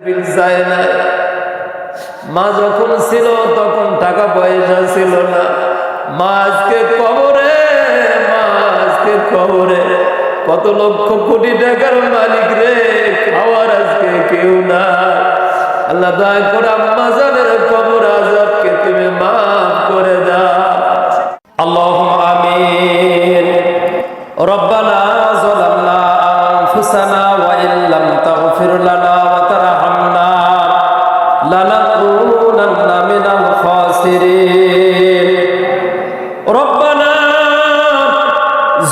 বিল যায় না। মা যখন ছিল তখন টাকা পয়সা ছিল না। মা আজকে কবরে, মা আজকে কবরে। কত লক্ষ কোটি টাকার মালিক রে, খাওয়ার আজকে কেউ না। আল্লাহ দয়া করে আম্মা জানের কবর আযাবকে তুমি মাফ করে দাও। আল্লাহুম্মা আমিন। রব্বানা যালামনা আনফুসানা ওয়া ইল্লাম তাগফির লানা ওয়া তারহামনা লানাকুনান্না মিনাল খাসিরিন। রব্বানা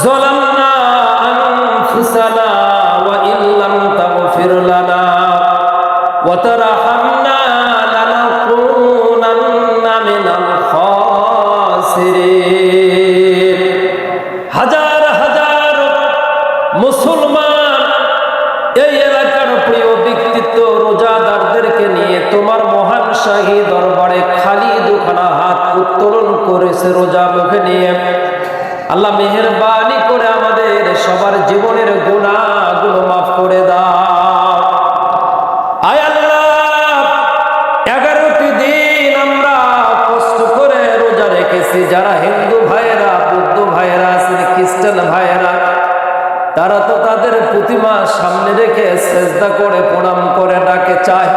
যালামনা আনফুসানা ওয়া ইল্লাম তাগফির লানা ওয়া তারহামনা লানাকুনান্না মিনাল খাসিরিন। হাজার হাজার মুসলমান এই এলাকার প্রিয় ব্যক্তিত্ব রোজাদারদেরকে নিয়ে তোমার মহান শাহী দরবারে খালি দুখানা হাত উত্তোলন করেছে রোজা মুখে নিয়ে। আল্লাহ মেহেরবানি করে আমাদের সবার জীবনের গুনাহগুলো মাফ করে দাও। আয় আল্লাহ, 11টি দিন আমরা কষ্ট করে রোজা রেখেছি। যারা হিন্দু ভাইয়েরা, বৌদ্ধ ভাইয়েরা আছেন, খ্রিস্টান ভাইয়েরা, তারা তো তাদের প্রতিমা সামনে রেখে সেজদা করে প্রণাম করে ডাকে চায়।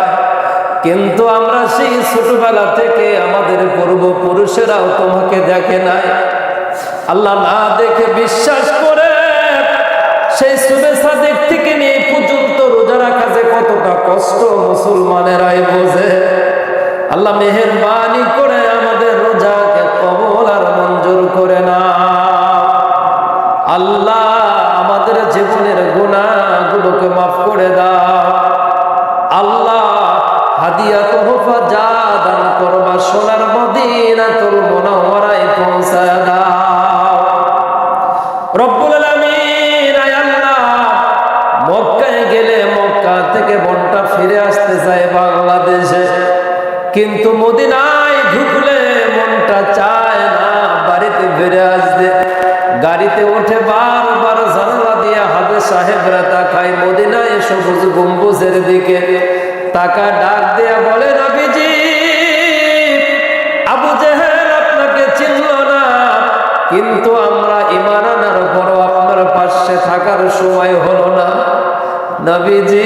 কিন্তু আমরা সেই ছোটবেলা থেকে আমাদের পূর্বপুরুষেরাও তোমাকে দেখে নাই। আল্লাহ না দেখে বিশ্বাস করে সেই শুভেচ্ছা দিক থেকে নিয়ে পর্যন্ত রোজা রাখা যে কতটা কষ্ট মুসলমানেরাই বোঝে। আল্লাহ মেহেরবানি করে আমাদের রোজাকে কবুল আর মঞ্জুর করে না। আল্লাহ আমাদের জীবনের গুনাহগুলোকে মাফ করে দাও। আল্লাহ হাদিয়া তোহফা যা দান করবা সোনার মদিনাতুল মুনাওয়ারায় পৌঁছায় দাও। রব্বুল আলামিন, আয় আল্লাহ, মক্কায় গেলে মক্কা থেকে মনটা ফিরে আসতে চায় বাংলাদেশে, কিন্তু মদিনায় ঢুকলে মনটা চায় না বাড়িতে ফিরে আসতে। গাড়িতে উঠে বারবার জানালা দিয়ে হাজে সাহেবরা তাকায় মদিনায় সবুজ গম্বুজের দিকে। তাকা ডাক দেয়া বলে, নবীজি, আবু জেহেল আপনাকে চিনল না, কিন্তু আমরা ঈমান আনার পরও আপনার পাশে থাকার সময় হলো না। নবীজি,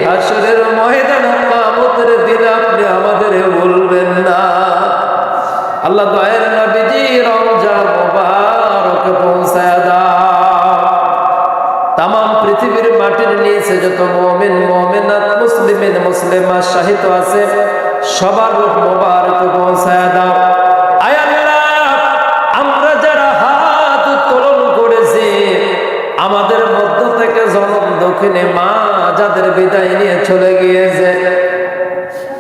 হাসরের ময়দানে কিয়ামতের দিন আপনি আমাদের ভুলবেন না। আল্লাহ দয়ার নবীজি রওজা মুবারক পৌঁছায় দাও। তাম পৃথিবীর মাটির নিচে যত মুমিন মুমিনাত মুসলিমিন মুসলিমা শাহিদ আছে সবার রূহ মুবারক পৌঁছায় দাও। আয় আল্লাহ, আমরা যারা হাত উত্তোলন করেছি আমাদের মধ্য থেকে জনম দক্ষিণে মা যাদের বিদায় নিয়ে চলে গিয়েছে,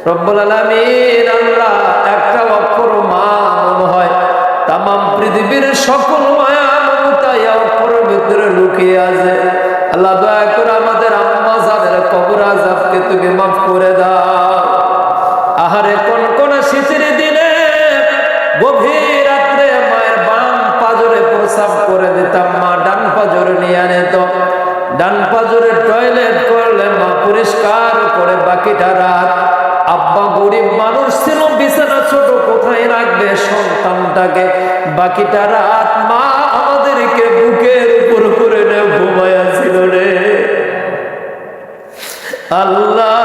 রব্বুল আলামিন, আল্লাহ একটা অক্ষর মা মনে হয় তাম পৃথিবীর সকল মায়া মমতা এই অক্ষরের ভিতরে লুকিয়ে আছে। আল্লাহ দয়া করে আমাদের আম্মা যাদের কবর আযাবকে তুমি মাফ করে দাও। আহারে কোন কোন শীতের দিনে গভীর রাত্রে মায়ের বাম পাজরে প্রসাব করে দিতাম, মা ডান পাজরে নিয়ে আনত। ডান পাজরে টয়লেট করলে মা পরিষ্কার করে বাকিটা রাত। আব্বা গরিব মানুষ ছিল, বিছানা ছোট, কোথায় রাখবে সন্তানটাকে? বাকিটা রাত মা আমাদেরকে বুকের উপর করে নিয়ে ঘুমায়া ছিল রে। আল্লাহ,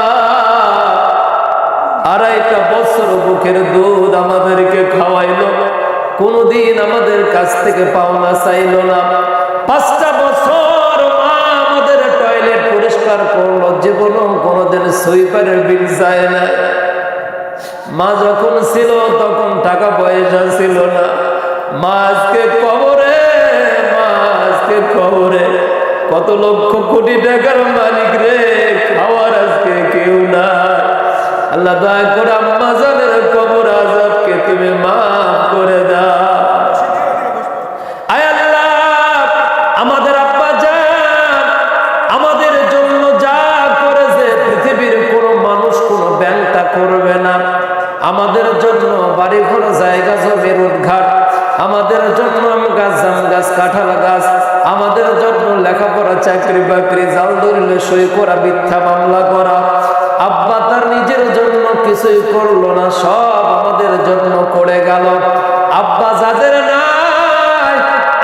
2.5 বছর বুকের দুধ আমাদেরকে খাওয়াইলো, কোনদিন আমাদের কাছ থেকে পাওনা চাইল না। 5টা বছর মা আমাদের টয়লেট পরিষ্কার করলো, জীবনও কোনদিন সুইপারের বিল যায় না। মা যখন ছিল তখন টাকা পয়সা ছিল না। মা আজকে কবরে, মা আজকে কবরে। কত লক্ষ কোটি টাকার মালিক রে, খাওয়ার আজকে কেউ না। আল্লাহ দয়া করে আম্মা জানের কবর আযাবকে তুমি মাফ করে দাও। আয় আল্লাহ, আমাদের আব্বা জান আমাদের জন্য যা করেছে পৃথিবীর কোনো মানুষ কোনো ব্যাংকটা করবে না। আমাদের জন্য বাড়ি ঘর জায়গা জমির উদ্ঘাট, আমাদের জন্য আম গাছ, জাম গাছ, কাঁঠাল গাছ, আমাদের জন্য লেখাপড়া, চাকরি বাকরি, জাল ধরলে সই করা, মিথ্যা মামলা করা, আব্বা তার নিজের জন্য কিছুই করলো না, সব আমাদের জন্য করে গেল। আব্বা যাদের নাই,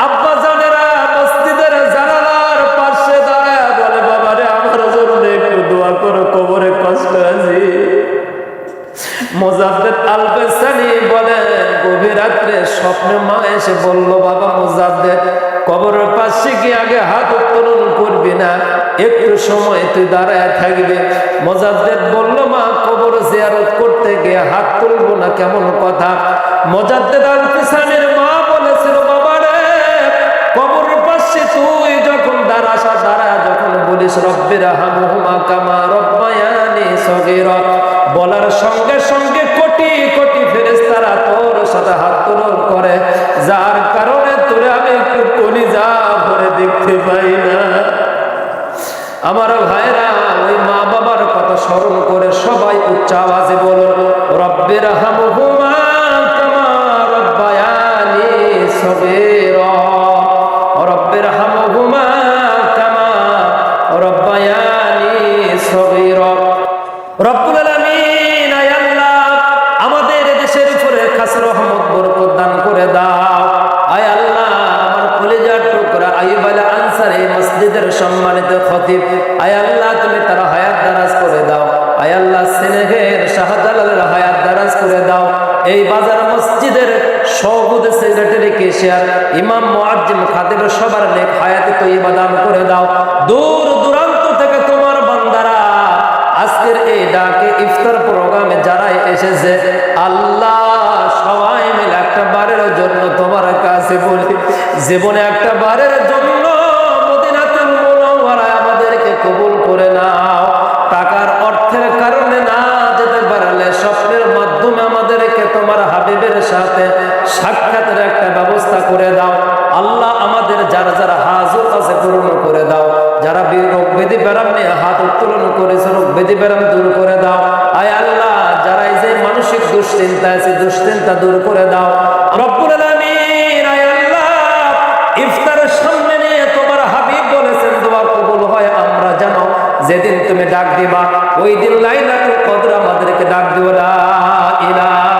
আব্বা যাদেরা মসজিদের জানালার পাশে দাঁড়ায় বলে, বাবারে আমার জন্য একটু দোয়া করো, কবরে কষ্ট আছে। মুজাদ্দেদ আল-বেসানি বলেন, গভীর রাত্রে স্বপ্নে মা এসে বলল, বাবা মুজাদ্দেদ, কবরের পাশে গিয়ে আগে হাত উত্তোলন করবি না, একটু সময় তুই দাঁড়ায় থাকবি। মুজাদ্দেদ বলল, মা কবর জিয়ারত করতে গিয়ে হাত তুলবো না কেমন কথা? মুজাদ্দেদ আল-বেসানির মা বলেছিল, বাবা রে, কবরের পাশে তুই যখন দাঁড়ায় যখন বলিস রব্বির হামহুমা কামা রব্বায়ানি সগীরা, বলার সঙ্গে সঙ্গে কোটি কোটি ফেরেশতারা তোর সাথে হাত তুলন করে, যার কারণে তোরে আমি একটু কলিজা ভরে দেখতে পাই না। আমার ভাইরা, ওই মা বাবার কথা স্মরণ করে সবাই উচ্চ আওয়াজে বলুন, রব্বির হামহুমা কামা রব্বায়ানি সগীরা, রব্বির হামহুমা কামা রব্বায়ানি সগীরা। রব্বুল আলামিন, আয় আল্লাহ, আমাদের দেশের উপরে খাস রহমত বরকত দান করে দাও। আয় আল্লাহ, আমার কলিজার টুকরা আইয়ুব আল আনসারী মসজিদের সম্মানিত খতিব, আয় আল্লাহ তুমি তার হায়াত দারাজ করে দাও। আয় আল্লাহ, সেনেহের শাহজালালের হায়াত দারাজ করে দাও। এই বাজার মসজিদের সভাপতি, সেক্রেটারি, কেশিয়ার, ইমাম, মুয়াজ্জিম, খাতিব সবার নেক হায়াতে তৈয়বা দান করে দাও। দূর দূরান্ত থেকে তোমার বান্দারা আজকের এই ডাকে ইফতার প্রোগ্রামে যারাই এসেছে, আল্লাহ সবাই মিলে একটা বারের জন্য তোমার কাছে বলি, জীবনে একটা বারের জন্য মদিনাতুল মুনাওয়ারায় আমাদেরকে কবুল করে নাও। টাকার অর্থের কারণে না যেতে পারলে স্বপ্নের মাধ্যমে আমাদেরকে তোমার হাবিবের সাথে সাক্ষাতের একটা ব্যবস্থা করে দাও। আল্লাহ, আমাদের যারা যারা হাজত আছে পূর্ণ করে দাও। যারা রোগ ব্যাধি ব্যারাম নিয়ে হাত উত্তোলন করেছে, রোগ ব্যাধি ব্যারাম দূর করে দাও। আয় আল্লাহ, যারা এই যে মানসিক দুশ্চিন্তা আছে, দুশ্চিন্তা দূর করে দাও। রব্বুল আলামিন, আয় আল্লাহ, ইফতারের সামনে নিয়ে তোমার হাবিব বলেছেন দোয়া কবুল হয় আমরা জানো, যেদিন তুমি ডাক দিবা ওই দিন লাইলাতুল কদর আমাদেরকে ডাক দিও। লা ইলাহা